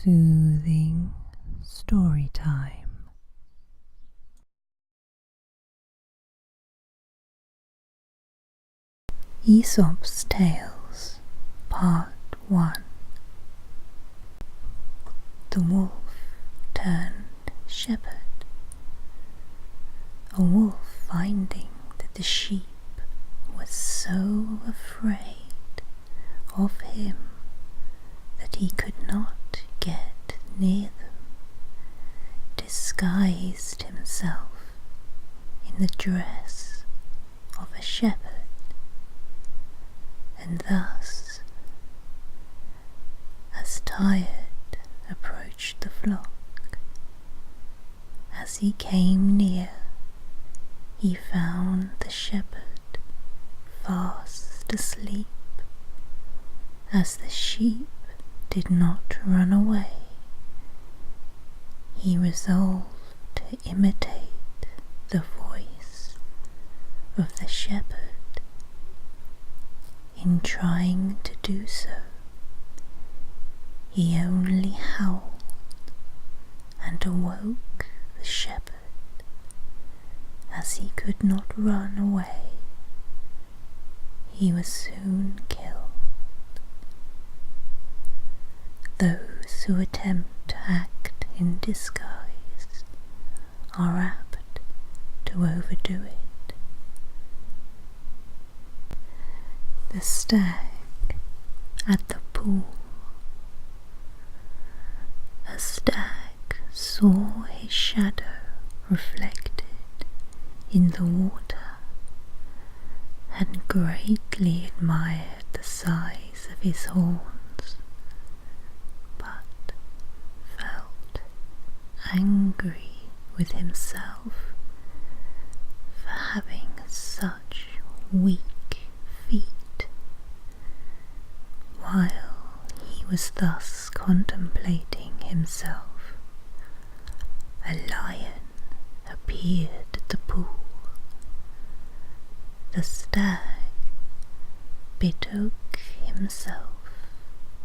soothing story time. Aesop's Tales, Part 1. The Wolf Turned Shepherd. A wolf, finding that the sheep was so afraid of him that he could not get near them, disguised himself in the dress of a shepherd, and thus, as Tired approached the flock, as he came near, he found the shepherd fast asleep. As the sheep did not run away, he resolved to imitate the voice of the shepherd. In trying to do so, he only howled and awoke the shepherd. As he could not run away, he was soon killed. Those who attempt to act in disguise are apt to overdo it. The Stag at the Pool. A stag saw his shadow reflected in the water, and greatly admired the size of his horns, but felt angry with himself for having such weak feet. While he was thus contemplating himself, a lion appeared at the pool. The stag betook himself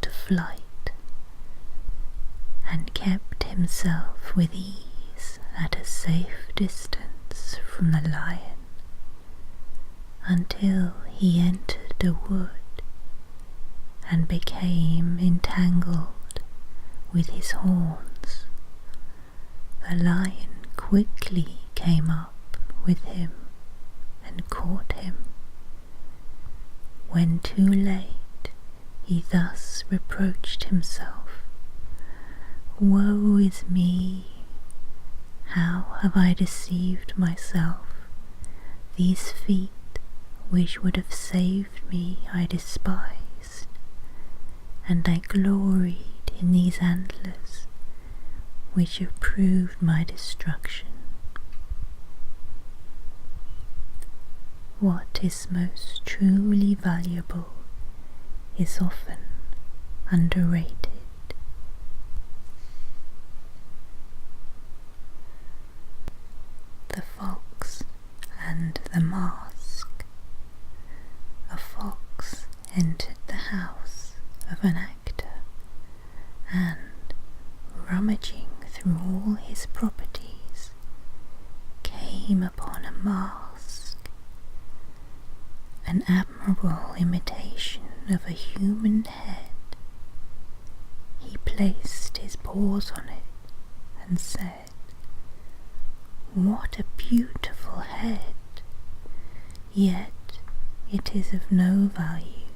to flight, and kept himself with ease at a safe distance from the lion, until he entered a wood and became entangled with his horns. The lion quickly came up with him and caught him. When too late, he thus reproached himself: "Woe is me! How have I deceived myself? These feet which would have saved me I despised, and I gloried in these antlers which have proved my destruction." What is most truly valuable is often underrated. The Fox and the Mask. A fox entered the house of an actor, and, rummaging through all his properties, came upon a mask, an admirable imitation of a human head. He placed his paws on it and said, "What a beautiful head! Yet it is of no value,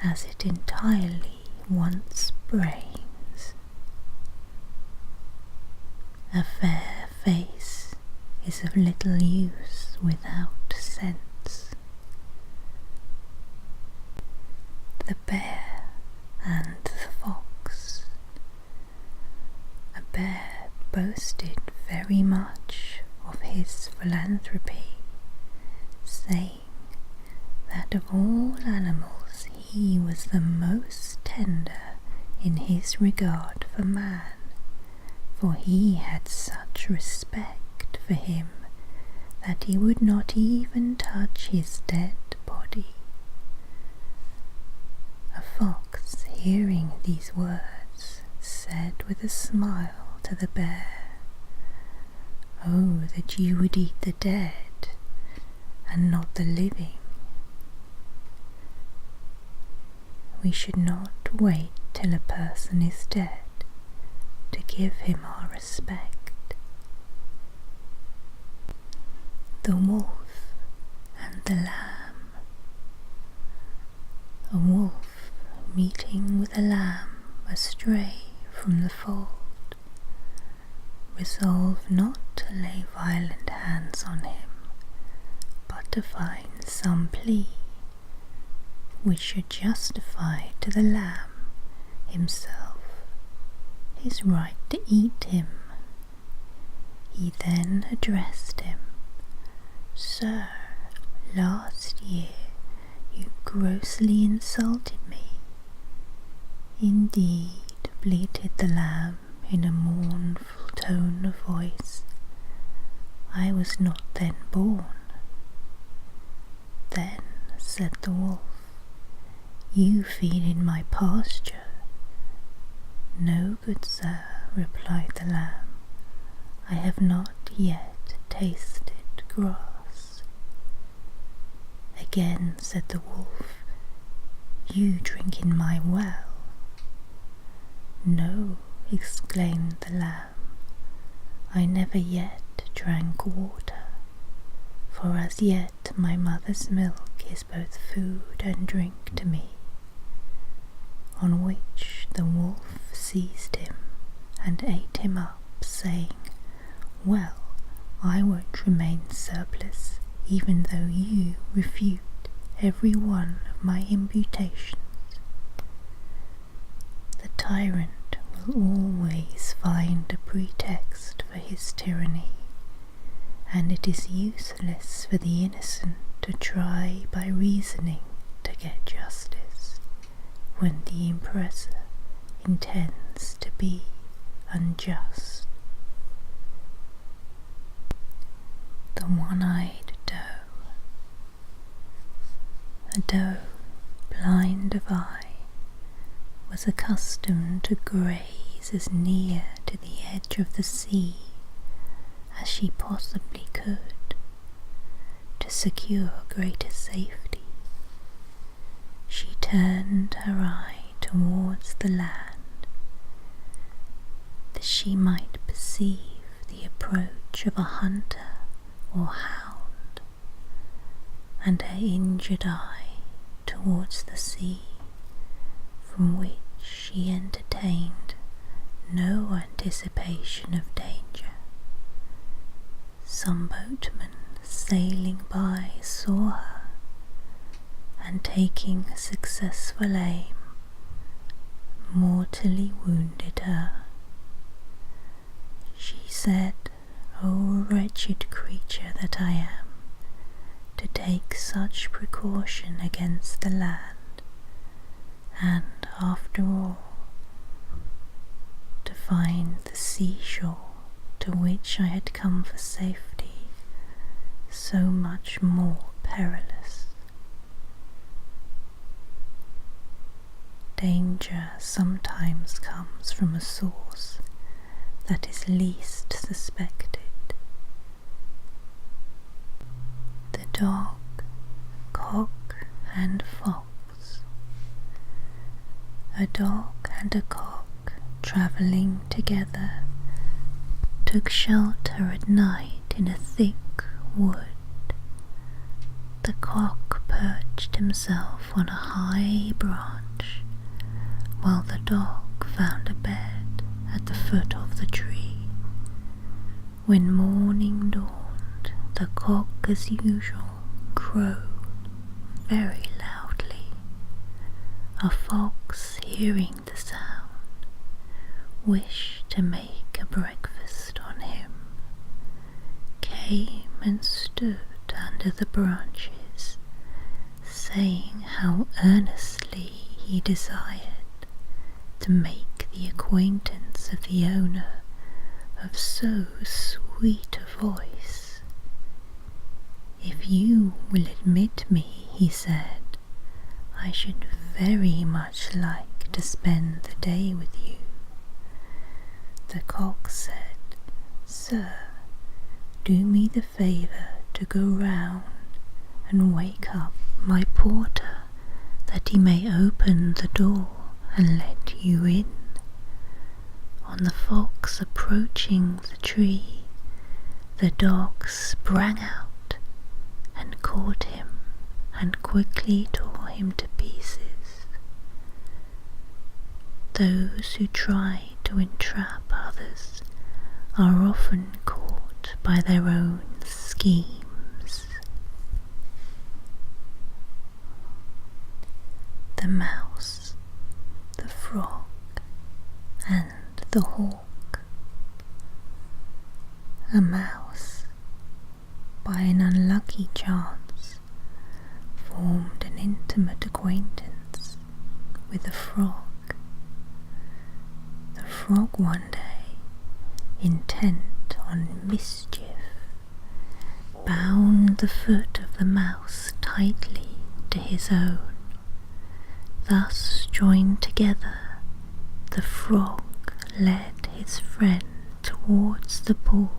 as it entirely wants brains. A fair face is of little use without sense." The Bear and the Fox. A bear boasted very much of his philanthropy, saying that of all animals he was the most tender in his regard for man, for he had such respect for him that he would not even touch his dead body. A fox, hearing these words, said with a smile to the bear, "Oh, that you would eat the dead and not the living. We should not wait till a person is dead to give him our respect." The Wolf and the Lamb. A wolf, meeting with a lamb astray from the fold, resolved not to lay violent hands on him, but to find some plea which should justify to the lamb himself his right to eat him. He then addressed him, "Sir, last year you grossly insulted me." "Indeed," bleated the lamb in a mournful tone of voice, "I was not then born." "Then," said the wolf, "you feed in my pasture." "No, good sir," replied the lamb, "I have not yet tasted grass." "Again," said the wolf, "you drink in my well." "No," exclaimed the lamb, "I never yet drank water, for as yet my mother's milk is both food and drink to me." On which the wolf seized him and ate him up, saying, "Well, I won't remain surplus, even though you refute every one of my imputations." The tyrant will always find a pretext for his tyranny, and it is useless for the innocent to try by reasoning to get justice, when the oppressor intends to be unjust. The One-Eyed Doe. A doe, blind of eye, was accustomed to graze as near to the edge of the sea as she possibly could, to secure greater safety. She turned her eye towards the land, that she might perceive the approach of a hunter or hound, and her injured eye towards the sea, from which she entertained no anticipation of danger. Some boatmen sailing by saw her, and taking a successful aim, mortally wounded her. She said, "O wretched creature that I am, to take such precaution against the land, and after all, to find the seashore to which I had come for safety so much more perilous." Danger sometimes comes from a source that is least suspected. The Dog, Cock and Fox. A dog and a cock, travelling together, took shelter at night in a thick wood. The cock perched himself on a high branch, while the dog found a bed at the foot of the tree. When morning dawned, the cock, as usual, crowed very loudly. A fox, hearing the sound, wished to make a breakfast on him, came and stood under the branches, saying how earnestly he desired to make the acquaintance of the owner of so sweet a voice. "If you will admit me," he said, "I should very much like to spend the day with you, The cock said, "Sir, do me the favour to go round and wake up my porter, that he may open the door and let you in." On the fox approaching the tree, the dog sprang out and caught him and quickly tore him to pieces. Those who try to entrap others are often caught by their own schemes. The mouse, the frog, and the hawk. A mouse, by an unlucky chance, formed an intimate acquaintance with a frog. The frog one day, intent on mischief, bound the foot of the mouse tightly to his own. Thus joined together, the frog led his friend towards the pool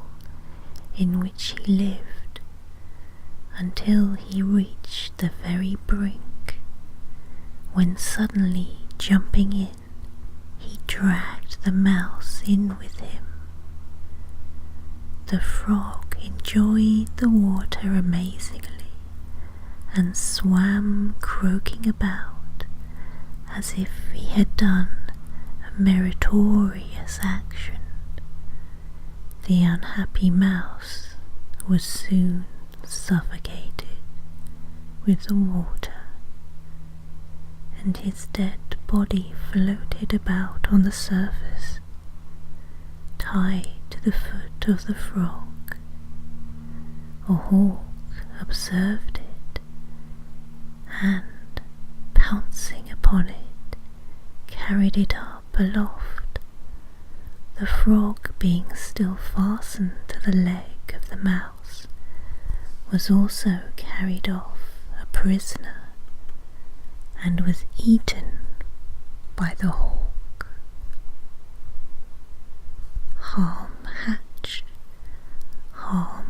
in which he lived, until he reached the very brink, when suddenly jumping in, he dragged the mouse in with him. The frog enjoyed the water amazingly, and swam croaking about as if he had done a meritorious action. The unhappy mouse was soon suffocated with the water, and his dead body floated about on the surface, tied to the foot of the frog. A hawk observed it, and, pouncing upon it, carried it up aloft. The frog, being still fastened to the leg of the mouse, was also carried off a prisoner, and was eaten by the hawk. Harm hatched, harm